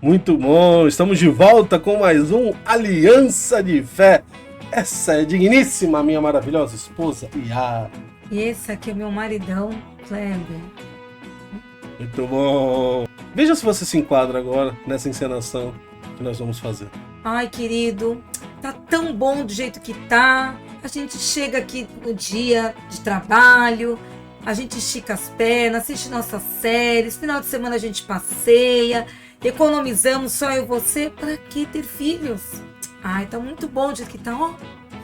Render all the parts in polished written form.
Muito bom, estamos de volta com mais um Aliança de Fé. Essa é digníssima, minha maravilhosa esposa, Iá. E esse aqui é meu maridão, Kleber. Muito bom. Veja se você se enquadra agora nessa encenação que nós vamos fazer. Ai, querido, tá tão bom do jeito que tá. A gente chega aqui no dia de trabalho, a gente estica as pernas, assiste nossas séries, final de semana a gente passeia, economizamos só eu e você. Pra que ter filhos? Ai, tá muito bom do jeito que tá, ó.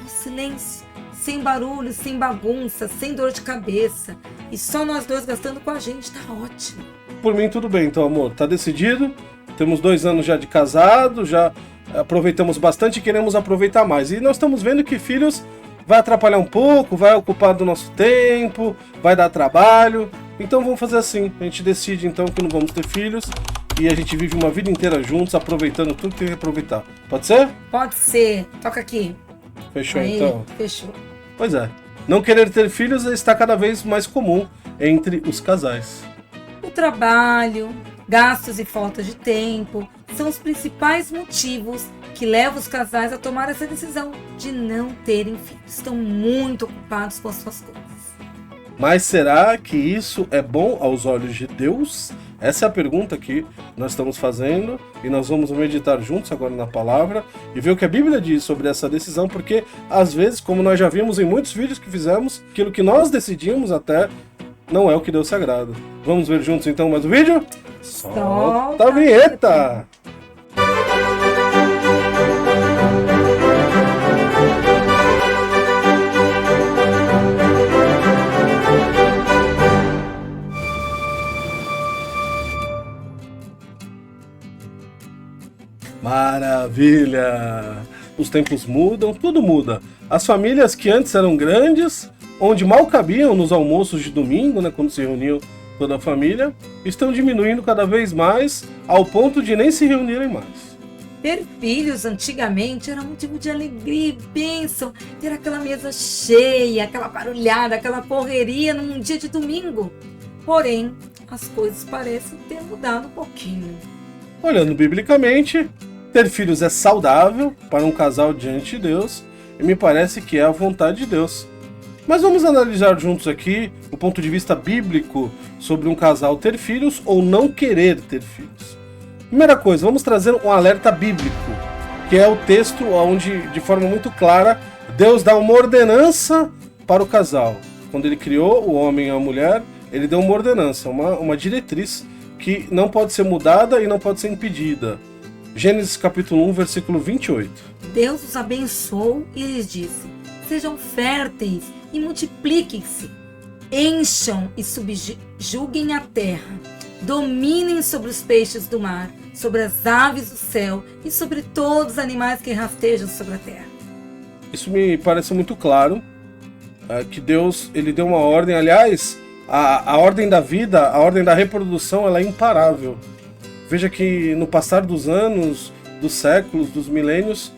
Um silêncio, sem barulho, sem bagunça, sem dor de cabeça. E só nós dois gastando com a gente, tá ótimo. Por mim tudo bem, então, amor, tá decidido. Temos 2 anos já de casado, já aproveitamos bastante e queremos aproveitar mais. E nós estamos vendo que filhos vai atrapalhar um pouco, vai ocupar do nosso tempo, vai dar trabalho. Então vamos fazer assim, a gente decide então que não vamos ter filhos e a gente vive uma vida inteira juntos, aproveitando tudo que tem que aproveitar. Pode ser? Pode ser. Toca aqui. Fechou. Aí, então? Fechou. Pois é. Não querer ter filhos está cada vez mais comum entre os casais. O trabalho, gastos e falta de tempo são os principais motivos que levam os casais a tomar essa decisão de não terem filhos. Estão muito ocupados com as suas coisas. Mas será que isso é bom aos olhos de Deus? Essa é a pergunta que nós estamos fazendo e nós vamos meditar juntos agora na palavra e ver o que a Bíblia diz sobre essa decisão, porque às vezes, como nós já vimos em muitos vídeos que fizemos, aquilo que nós decidimos até não é o que Deus se agrada. Vamos ver juntos então mais um vídeo? Solta a vinheta! Maravilha! Os tempos mudam, tudo muda. As famílias que antes eram grandes, onde mal cabiam nos almoços de domingo, né, quando se reuniam toda a família, estão diminuindo cada vez mais, ao ponto de nem se reunirem mais. Ter filhos antigamente era motivo de alegria e bênção. Ter aquela mesa cheia, aquela barulhada, aquela correria num dia de domingo. Porém, as coisas parecem ter mudado um pouquinho. Olhando biblicamente, ter filhos é saudável para um casal diante de Deus e me parece que é a vontade de Deus. Mas vamos analisar juntos aqui o ponto de vista bíblico sobre um casal ter filhos ou não querer ter filhos. Primeira coisa, vamos trazer um alerta bíblico, que é o texto onde, de forma muito clara, Deus dá uma ordenança para o casal. Quando ele criou o homem e a mulher, ele deu uma ordenança, uma diretriz que não pode ser mudada e não pode ser impedida. Gênesis capítulo 1, versículo 28. Deus os abençoou e lhes disse: sejam férteis e multipliquem-se, encham e subjuguem a terra, dominem sobre os peixes do mar, sobre as aves do céu e sobre todos os animais que rastejam sobre a terra. Isso me parece muito claro, que Deus ele deu uma ordem. Aliás, a ordem da vida, a ordem da reprodução, ela é imparável. Veja que no passar dos anos, dos séculos, dos milênios,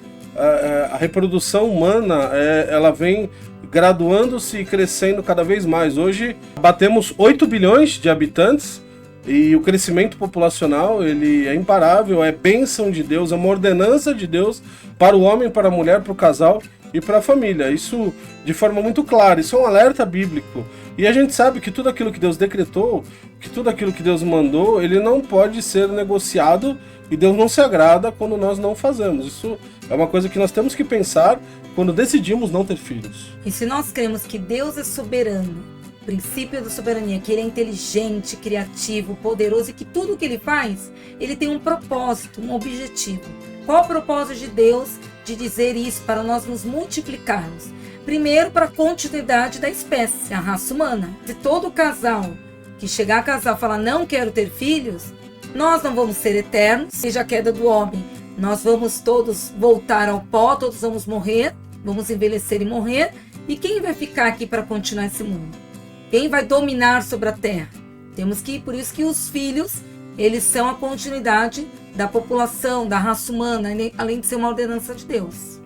a reprodução humana ela vem graduando-se e crescendo cada vez mais. Hoje batemos 8 bilhões de habitantes e o crescimento populacional ele é imparável, é bênção de Deus, é uma ordenança de Deus para o homem, para a mulher, para o casal e para a família. Isso de forma muito clara, isso é um alerta bíblico. E a gente sabe que tudo aquilo que Deus decretou, que tudo aquilo que Deus mandou, ele não pode ser negociado e Deus não se agrada quando nós não fazemos. Isso é uma coisa que nós temos que pensar quando decidimos não ter filhos. E se nós cremos que Deus é soberano, o princípio da soberania, que Ele é inteligente, criativo, poderoso e que tudo o que Ele faz, Ele tem um propósito, um objetivo. Qual o propósito de Deus de dizer isso para nós nos multiplicarmos? Primeiro, para a continuidade da espécie, a raça humana. Se todo casal que chegar a casar e falar não quero ter filhos, nós não vamos ser eternos, seja a queda do homem. Nós vamos todos voltar ao pó, todos vamos morrer, vamos envelhecer e morrer. E quem vai ficar aqui para continuar esse mundo? Quem vai dominar sobre a terra? Temos que, por isso que os filhos, eles são a continuidade da população, da raça humana, além de ser uma ordenança de Deus.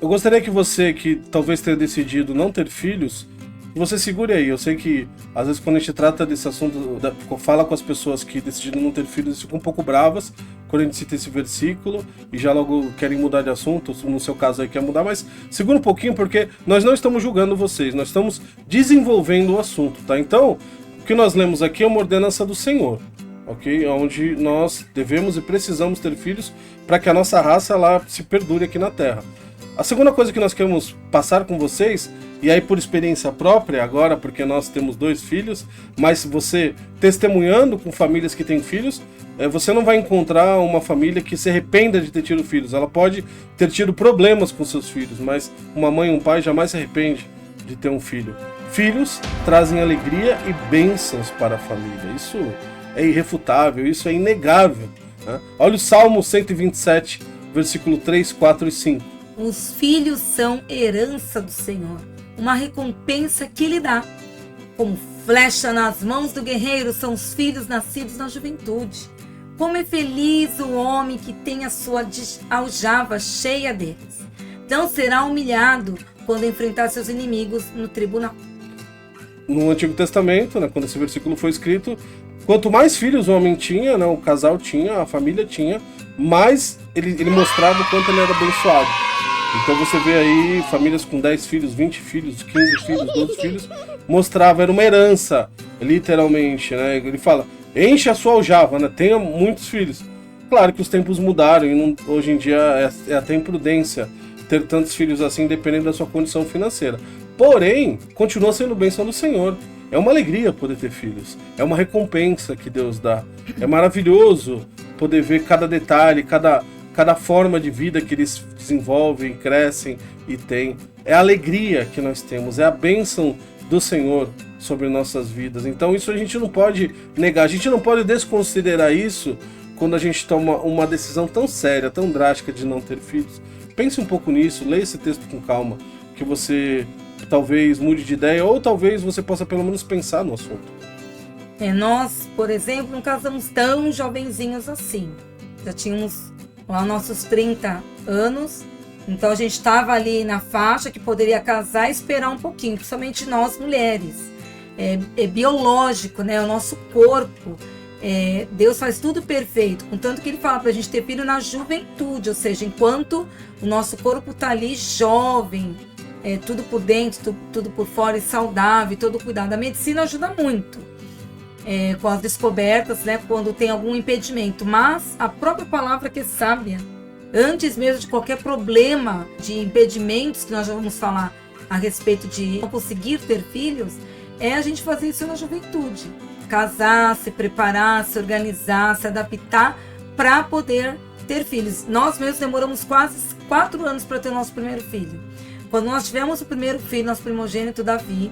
Eu gostaria que você, que talvez tenha decidido não ter filhos, você segure aí. Eu sei que, às vezes, quando a gente trata desse assunto, fala com as pessoas que decidiram não ter filhos, ficam um pouco bravas quando a gente cita esse versículo e já logo querem mudar de assunto, no seu caso aí quer mudar, mas segura um pouquinho porque nós não estamos julgando vocês, nós estamos desenvolvendo o assunto, tá? Então, o que nós lemos aqui é uma ordenança do Senhor, ok? Onde nós devemos e precisamos ter filhos para que a nossa raça ela se perdure aqui na Terra. A segunda coisa que nós queremos passar com vocês, e aí por experiência própria agora, porque nós temos 2 filhos, mas você testemunhando com famílias que têm filhos, você não vai encontrar uma família que se arrependa de ter tido filhos. Ela pode ter tido problemas com seus filhos, mas uma mãe e um pai jamais se arrepende de ter um filho. Filhos trazem alegria e bênçãos para a família. Isso é irrefutável, isso é inegável, né? Olha o Salmo 127, versículo 3, 4 e 5. Os filhos são herança do Senhor, uma recompensa que Ele dá. Como flecha nas mãos do guerreiro são os filhos nascidos na juventude. Como é feliz o homem que tem a sua aljava cheia deles. Não será humilhado quando enfrentar seus inimigos no tribunal. No Antigo Testamento, né, quando esse versículo foi escrito, quanto mais filhos o homem tinha, né, o casal tinha, a família tinha, mais ele mostrava o quanto ele era abençoado. Então você vê aí famílias com 10 filhos, 20 filhos, 15 filhos, 12 filhos, mostrava, era uma herança, literalmente, né? Ele fala, enche a sua aljava, né? Tenha muitos filhos. Claro que os tempos mudaram e não, hoje em dia é até imprudência ter tantos filhos assim, dependendo da sua condição financeira. Porém, continua sendo bênção do Senhor. É uma alegria poder ter filhos, é uma recompensa que Deus dá. É maravilhoso poder ver cada detalhe, cada forma de vida que eles desenvolvem, crescem e têm. É a alegria que nós temos, é a bênção do Senhor sobre nossas vidas. Então isso a gente não pode negar, a gente não pode desconsiderar isso quando a gente toma uma decisão tão séria, tão drástica de não ter filhos. Pense um pouco nisso, leia esse texto com calma, que você talvez mude de ideia ou talvez você possa pelo menos pensar no assunto. Nós, por exemplo, não casamos tão jovenzinhos assim. Já tínhamos lá nossos 30 anos, então a gente estava ali na faixa que poderia casar e esperar um pouquinho, principalmente nós mulheres. É biológico, né? O nosso corpo, Deus faz tudo perfeito, contanto que Ele fala para a gente ter filho na juventude, ou seja, enquanto o nosso corpo está ali jovem, tudo por dentro, tudo por fora e saudável, todo cuidado. A medicina ajuda muito. Com as descobertas, né, quando tem algum impedimento, mas a própria palavra que é sábia, antes mesmo de qualquer problema de impedimentos que nós já vamos falar a respeito de não conseguir ter filhos, é a gente fazer isso na juventude, casar, se preparar, se organizar, se adaptar para poder ter filhos. Nós mesmos demoramos quase 4 anos para ter o nosso primeiro filho. Quando nós tivemos o primeiro filho, nosso primogênito Davi,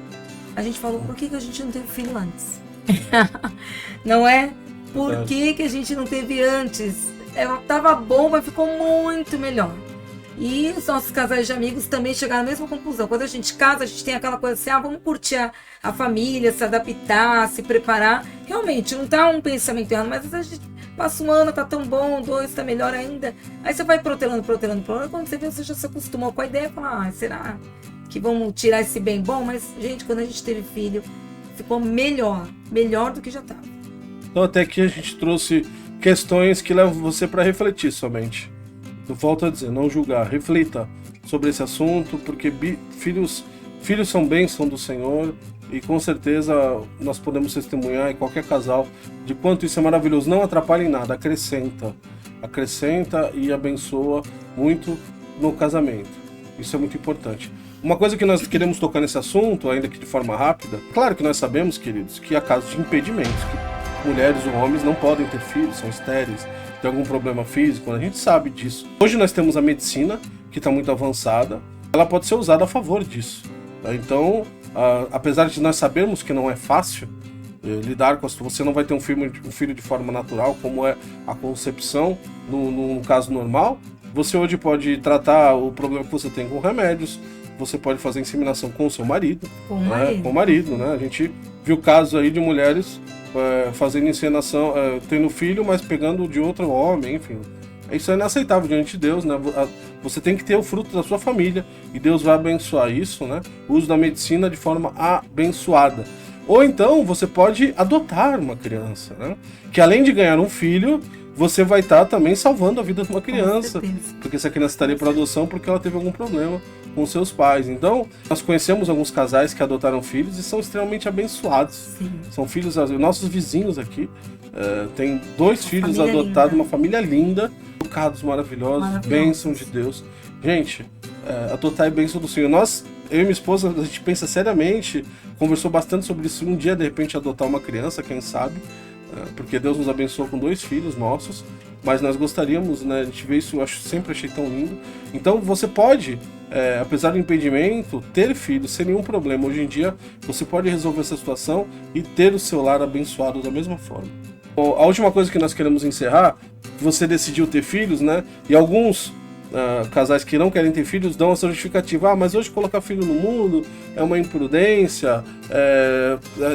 a gente falou, por que a gente não teve filho antes? Não é? Por que a gente não teve antes? Tava bom, mas ficou muito melhor. E os nossos casais de amigos também chegaram à mesma conclusão. Quando a gente casa, a gente tem aquela coisa assim, vamos curtir a família, se adaptar, se preparar. Realmente, não tá um pensamento errado, mas às vezes a gente passa um ano, tá tão bom, 2 tá melhor ainda. Aí você vai protelando. Quando você vê, você já se acostumou com a ideia, fala, será que vamos tirar esse bem bom? Mas, gente, quando a gente teve filho, ficou melhor do que já estava. Então até aqui a gente trouxe questões que levam você para refletir somente. Eu volto a dizer, não julgar, reflita sobre esse assunto, porque filhos são bênção do Senhor e com certeza nós podemos testemunhar em qualquer casal de quanto isso é maravilhoso. Não atrapalha em nada, acrescenta e abençoa muito no casamento. Isso é muito importante. Uma coisa que nós queremos tocar nesse assunto, ainda que de forma rápida, claro que nós sabemos, queridos, que há casos de impedimentos, que mulheres ou homens não podem ter filhos, são estéreis, tem algum problema físico, a gente sabe disso. Hoje nós temos a medicina, que está muito avançada, ela pode ser usada a favor disso. Então, apesar de nós sabermos que não é fácil lidar com você não vai ter um filho de forma natural, como é a concepção no caso normal. Você hoje pode tratar o problema que você tem com remédios, você pode fazer inseminação com o seu marido. Com o marido, né? A gente viu casos aí de mulheres fazendo inseminação, tendo filho, mas pegando de outro homem, enfim. Isso é inaceitável diante de Deus, né? Você tem que ter o fruto da sua família e Deus vai abençoar isso, né? O uso da medicina de forma abençoada. Ou então você pode adotar uma criança, né? Que além de ganhar um filho, você vai estar também salvando a vida de uma criança. certeza. Porque essa criança estaria para adoção porque ela teve algum problema com seus pais. Então, nós conhecemos alguns casais que adotaram filhos e são extremamente abençoados. Sim. São filhos, nossos vizinhos aqui, tem 2 filhos família adotados, linda. uma família linda, educados maravilhosos, bênção de Deus. Gente, adotar é bênção do Senhor. Eu e minha esposa, a gente pensa seriamente, conversou bastante sobre isso, um dia de repente adotar uma criança, quem sabe, porque Deus nos abençoou com 2 filhos nossos, mas nós gostaríamos, né, a gente vê isso, eu sempre achei tão lindo. Então você pode, apesar do impedimento, ter filhos sem nenhum problema. Hoje em dia você pode resolver essa situação e ter o seu lar abençoado da mesma forma. A última coisa que nós queremos encerrar, você decidiu ter filhos, né, e alguns casais que não querem ter filhos dão essa justificativa. Mas hoje colocar filho no mundo é uma imprudência,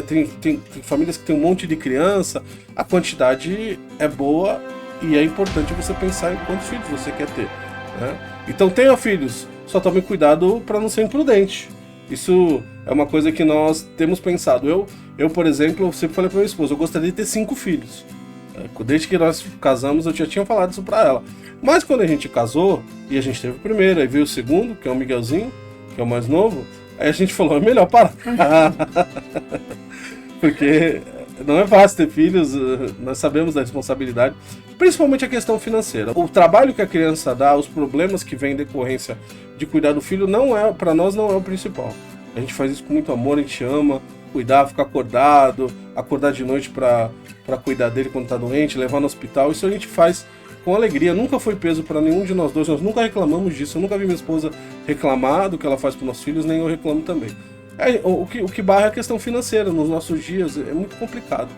tem famílias que tem um monte de criança, a quantidade é boa e é importante você pensar em quantos filhos você quer ter, né? Então tenha filhos, só tome cuidado para não ser imprudente. Isso é uma coisa que nós temos pensado. Eu, por exemplo, eu sempre falei para minha esposa, eu gostaria de ter 5 filhos. Desde que nós casamos, eu já tinha falado isso para ela. Mas quando a gente casou, e a gente teve o primeiro, aí veio o segundo, que é o Miguelzinho, que é o mais novo, aí a gente falou, é melhor parar. Porque não é fácil ter filhos, nós sabemos da responsabilidade, principalmente a questão financeira. O trabalho que a criança dá, os problemas que vêm em decorrência de cuidar do filho, para nós não é o principal. A gente faz isso com muito amor, a gente ama cuidar, ficar acordar de noite para cuidar dele quando está doente, levar no hospital. Isso a gente faz com alegria, nunca foi peso para nenhum de nós dois, nós nunca reclamamos disso. Eu nunca vi minha esposa reclamar do que ela faz para os nossos filhos, nem eu reclamo também. O que barra é a questão financeira, nos nossos dias é muito complicado.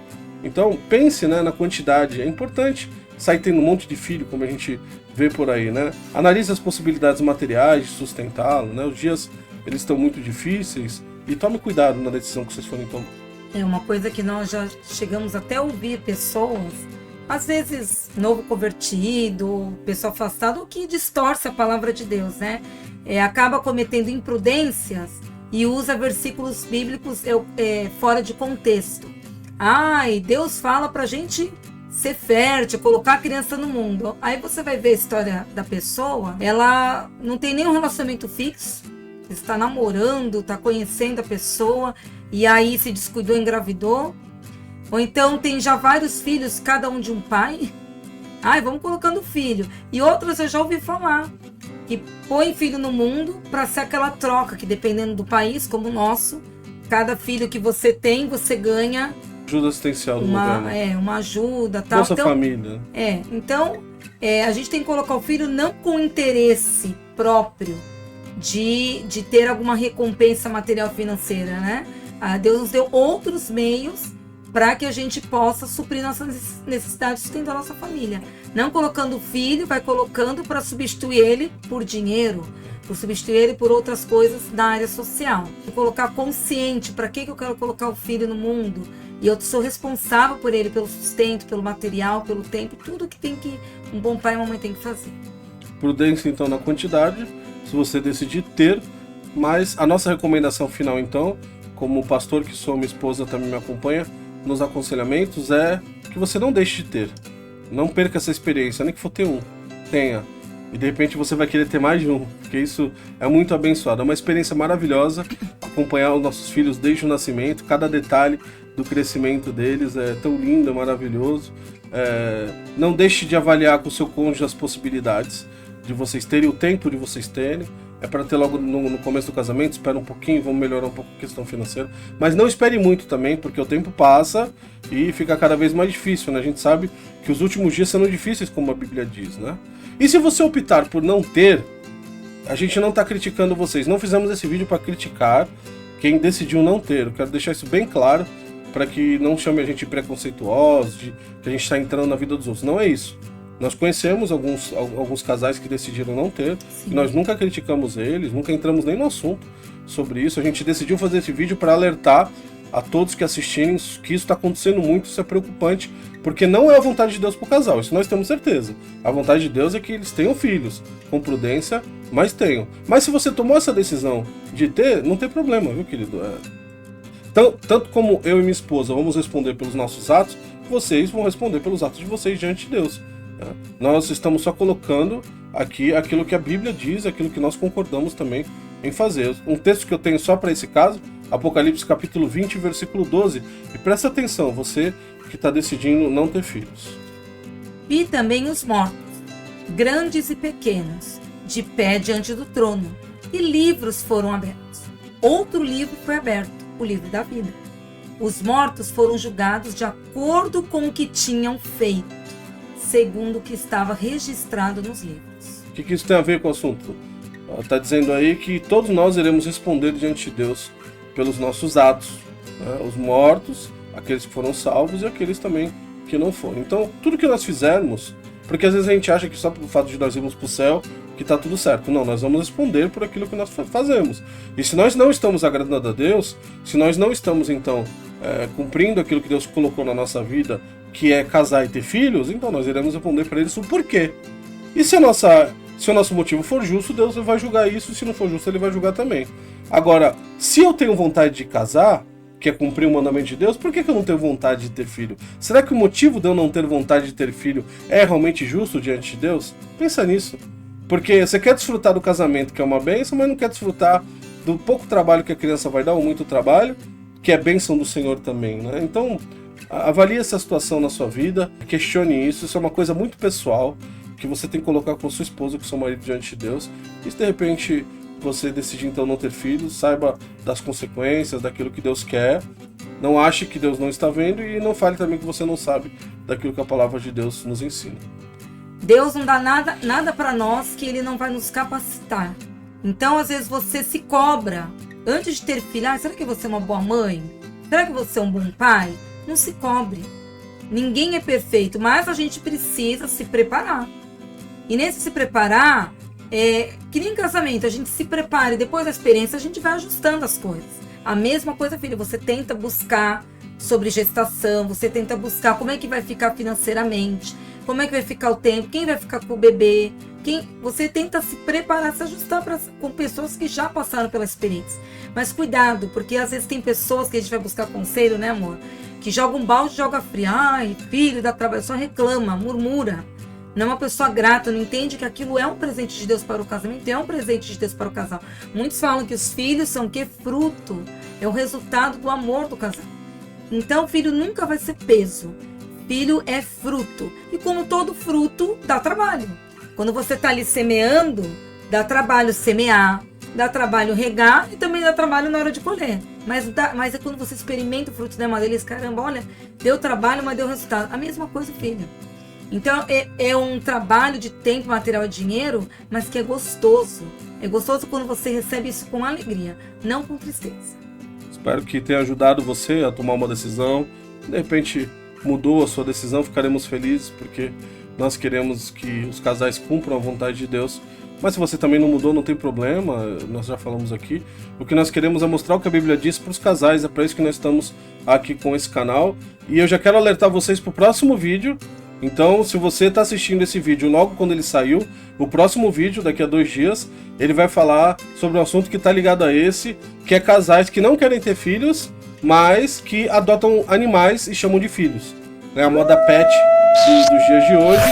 Então pense, né, na quantidade, é importante sair tendo um monte de filho, como a gente vê por aí, né? Analise as possibilidades materiais de sustentá-lo, né? Os dias eles estão muito difíceis e tome cuidado na decisão que vocês forem tomar. É uma coisa que nós já chegamos até a ouvir pessoas, às vezes novo convertido, pessoa afastada, o que distorce a palavra de Deus, né? Acaba cometendo imprudências e usa versículos bíblicos fora de contexto. E Deus fala pra gente ser fértil, colocar a criança no mundo. Aí você vai ver a história da pessoa, ela não tem nenhum relacionamento fixo, está namorando, está conhecendo a pessoa, e aí se descuidou, engravidou. Ou então tem já vários filhos, cada um de um pai. Vamos colocando filho. E outros eu já ouvi falar, que põe filho no mundo para ser aquela troca, que dependendo do país, como o nosso, cada filho que você tem, você ganha ajuda assistencial do governo. Uma ajuda, tal. Nossa família. Então, a gente tem que colocar o filho não com interesse próprio de ter alguma recompensa material financeira, né? Deus nos deu outros meios para que a gente possa suprir nossas necessidades dentro da nossa família. Não colocando o filho, vai colocando para substituir ele por dinheiro, por substituir ele por outras coisas na área social. E colocar consciente, para que eu quero colocar o filho no mundo? E eu sou responsável por ele, pelo sustento, pelo material, pelo tempo, tudo que um bom pai e mamãe tem que fazer. Prudência, então, na quantidade, se você decidir ter, mas a nossa recomendação final, então, como pastor que sou, minha esposa também me acompanha nos aconselhamentos, é que você não deixe de ter. Não perca essa experiência, nem que for ter um. Tenha. E de repente você vai querer ter mais de um, porque isso é muito abençoado. É uma experiência maravilhosa acompanhar os nossos filhos desde o nascimento, cada detalhe do crescimento deles é tão lindo, é maravilhoso. Não deixe de avaliar com o seu cônjuge as possibilidades de vocês terem, o tempo de vocês terem. É para ter logo no começo do casamento, espera um pouquinho, vamos melhorar um pouco a questão financeira. Mas não espere muito também, porque o tempo passa e fica cada vez mais difícil, né? A gente sabe que os últimos dias serão difíceis, como a Bíblia diz, né? E se você optar por não ter, a gente não está criticando vocês. Não fizemos esse vídeo para criticar quem decidiu não ter. Eu quero deixar isso bem claro, para que não chame a gente de preconceituosos, de que a gente está entrando na vida dos outros. Não é isso. Nós conhecemos alguns casais que decidiram não ter, e nós nunca criticamos eles, nunca entramos nem no assunto sobre isso. A gente decidiu fazer esse vídeo para alertar a todos que assistirem que isso está acontecendo muito, isso é preocupante, porque não é a vontade de Deus para o casal, isso nós temos certeza. A vontade de Deus é que eles tenham filhos, com prudência, mas tenham. Mas se você tomou essa decisão de ter, não tem problema, viu, querido? Tanto como eu e minha esposa vamos responder pelos nossos atos, vocês vão responder pelos atos de vocês diante de Deus. Nós estamos só colocando aqui aquilo que a Bíblia diz, aquilo que nós concordamos também em fazer. Um texto que eu tenho só para esse caso, Apocalipse capítulo 20, versículo 12. E presta atenção, você que está decidindo não ter filhos. Vi também os mortos, grandes e pequenos, de pé diante do trono, e livros foram abertos. Outro livro foi aberto, o livro da vida. Os mortos foram julgados de acordo com o que tinham feito, segundo o que estava registrado nos livros. O que isso tem a ver com o assunto? Está dizendo aí que todos nós iremos responder diante de Deus pelos nossos atos, né? Os mortos, aqueles que foram salvos e aqueles também que não foram. Então, tudo que nós fizermos, porque às vezes a gente acha que só pelo fato de nós irmos para o céu que está tudo certo. Não, nós vamos responder por aquilo que nós fazemos. E se nós não estamos agradando a Deus, se nós não estamos então cumprindo aquilo que Deus colocou na nossa vida, que é casar e ter filhos, então nós iremos responder para eles o porquê. E se o nosso motivo for justo, Deus vai julgar isso, e se não for justo, Ele vai julgar também. Agora, se eu tenho vontade de casar, que é cumprir o mandamento de Deus, por que eu não tenho vontade de ter filho? Será que o motivo de eu não ter vontade de ter filho é realmente justo diante de Deus? Pensa nisso. Porque você quer desfrutar do casamento, que é uma bênção, mas não quer desfrutar do pouco trabalho que a criança vai dar, ou muito trabalho, que é bênção do Senhor também, né? Então, avalie essa situação na sua vida, questione isso é uma coisa muito pessoal, que você tem que colocar com sua esposa, com seu marido diante de Deus. E se de repente você decidir então não ter filhos, saiba das consequências, daquilo que Deus quer. Não ache que Deus não está vendo e não fale também que você não sabe daquilo que a palavra de Deus nos ensina. Deus não dá nada para nós que Ele não vai nos capacitar. Então, às vezes, você se cobra antes de ter filho. Será que você é uma boa mãe? Será que você é um bom pai? Não se cobre. Ninguém é perfeito, mas a gente precisa se preparar. E nesse se preparar, que nem casamento, a gente se prepara e depois da experiência a gente vai ajustando as coisas. A mesma coisa, filho, você tenta buscar sobre gestação, você tenta buscar como é que vai ficar financeiramente, como é que vai ficar o tempo, quem vai ficar com o bebê, você tenta se preparar, se ajustar com pessoas que já passaram pela experiência. Mas cuidado, porque às vezes tem pessoas que a gente vai buscar conselho, né, amor? Que joga um balde, joga frio. Ai, filho, dá trabalho, só reclama, murmura. Não é uma pessoa grata, não entende que aquilo é um presente de Deus para o casamento, é um presente de Deus para o casal. Muitos falam que os filhos são o quê? Fruto. É o resultado do amor do casal. Então, filho nunca vai ser peso. Filho é fruto. E como todo fruto, dá trabalho. Quando você está ali semeando, dá trabalho semear, dá trabalho regar e também dá trabalho na hora de colher. Mas é quando você experimenta o fruto da madeira, caramba, olha, deu trabalho, mas deu resultado. A mesma coisa, filho. Então, é um trabalho de tempo, material e dinheiro, mas que é gostoso. É gostoso quando você recebe isso com alegria, não com tristeza. Espero que tenha ajudado você a tomar uma decisão. De repente, mudou a sua decisão, ficaremos felizes, porque nós queremos que os casais cumpram a vontade de Deus. Mas se você também não mudou, não tem problema, nós já falamos aqui. O que nós queremos é mostrar o que a Bíblia diz para os casais, é para isso que nós estamos aqui com esse canal. E eu já quero alertar vocês para o próximo vídeo. Então, se você está assistindo esse vídeo logo quando ele saiu, o próximo vídeo, daqui a 2 dias, ele vai falar sobre um assunto que está ligado a esse, que é casais que não querem ter filhos, mas que adotam animais e chamam de filhos. É a moda pet dos dias de hoje.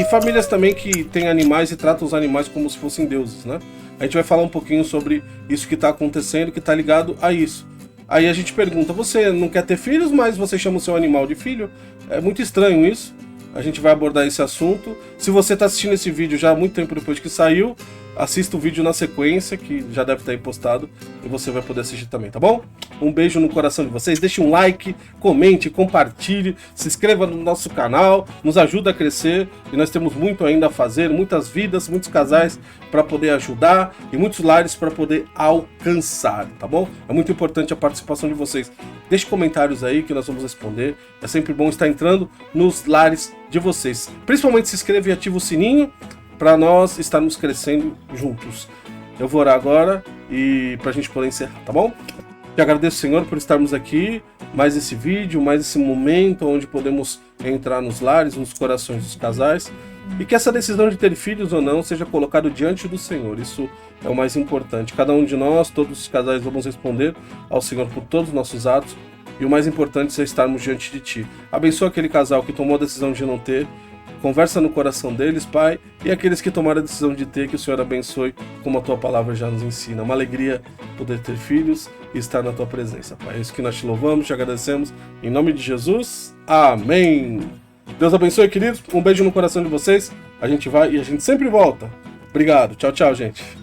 E famílias também que têm animais e tratam os animais como se fossem deuses, né? A gente vai falar um pouquinho sobre isso que está acontecendo, que está ligado a isso. Aí a gente pergunta, você não quer ter filhos, mas você chama o seu animal de filho? É muito estranho isso. A gente vai abordar esse assunto. Se você está assistindo esse vídeo já há muito tempo depois que saiu, assista o vídeo na sequência, que já deve estar aí postado, e você vai poder assistir também, tá bom? Um beijo no coração de vocês, deixe um like, comente, compartilhe, se inscreva no nosso canal, nos ajuda a crescer, e nós temos muito ainda a fazer, muitas vidas, muitos casais para poder ajudar, e muitos lares para poder alcançar, tá bom? É muito importante a participação de vocês. Deixe comentários aí que nós vamos responder, é sempre bom estar entrando nos lares de vocês. Principalmente se inscreva e ativa o sininho, para nós estarmos crescendo juntos. Eu vou orar agora e para a gente poder encerrar, tá bom? Te agradeço, Senhor, por estarmos aqui, mais esse vídeo, mais esse momento onde podemos entrar nos lares, nos corações dos casais, e que essa decisão de ter filhos ou não seja colocado diante do Senhor. Isso é o mais importante. Cada um de nós, todos os casais, vamos responder ao Senhor por todos os nossos atos, e o mais importante é estarmos diante de Ti. Abençoa aquele casal que tomou a decisão de não ter, conversa no coração deles, Pai, e aqueles que tomaram a decisão de ter, que o Senhor abençoe, como a Tua palavra já nos ensina. Uma alegria poder ter filhos e estar na Tua presença, Pai. É isso que nós te louvamos, te agradecemos, em nome de Jesus, amém. Deus abençoe, queridos, um beijo no coração de vocês, a gente vai e a gente sempre volta. Obrigado, tchau, tchau, gente.